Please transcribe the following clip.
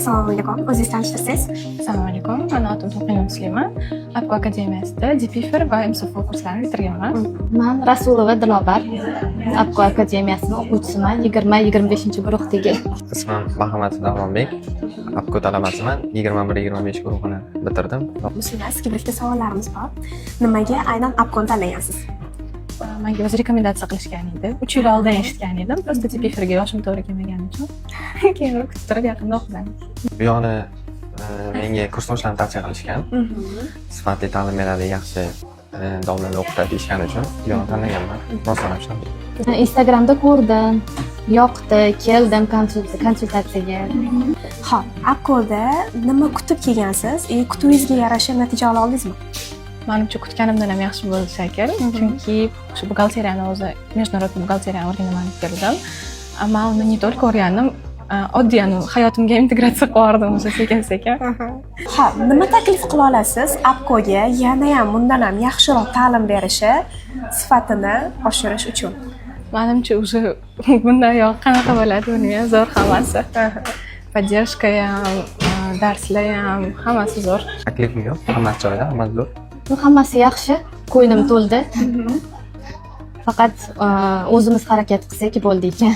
Assalomu alaykum. O'zingizni tanishtirsangiz? Assalomu alaykum. Men atim To'qin Musliman. Apko akademiyasida DPFR va MSF kurslarini bitirganman. Men Rasulova Dilobar. Apko akademiyasining o'quvchisiman. 20-25 guruhdagi. Ismim Mahamadov Davronbek. Apko talabasiman. 21-25 guruhini bitirdim. Sizlar sizga bitta savollarimiz bor. Nimaga aynan Apkoni tanlagansiz? Menga o'zi rekomendatsiya qilishgan edi. 3 yil oldin eshitgan edim. Prosta DPFRga yoshim to'g'ri kelmagani uchun. Keyinroq kuttirib yaqinda o'qidim. Bu yoqni menga kursdoshlarim tavsiya qilishgan. Sifatli ta'lim beradi, yaxshi domlalar o'qitadi deyishgani uchun bu yoqni tanlaganman. Rostlanishdim. Instagramda ko'rdim, yoqdi, keldim konsultatsiyaga. Xo'p, Apkoda nima kutib kelgansiz? Kutuvingizga yarasha natija ola oldingizmi? Menimcha kutganimdan ham yaxshi bo'ldi shakar. Chunki shu buxgalteriyani o'zi международный buxgalteriyani o'rganaman deb keldim. Ammo uni не только o'rgandim, oddiy hayotimga integratsiya qilib o'zi sekin-sekin. Xo'p, nima taklif qila olasiz Apkoga yana ham bundan ham yaxshiroq ta'lim berishi, sifatini oshirish uchun? Menimcha o'zi bundan yoq qanaqa bo'ladi, uni ham zo'r hammasi. Поддержка ham, darslar ham, hammasi zo'r. Taklifim yo'q, hammasi joyida, hammasi zo'r. Hammasi yaxshi, ko'nglim to'ldi. Faqat o'zimiz harakat qilsak bo'ldi ekan.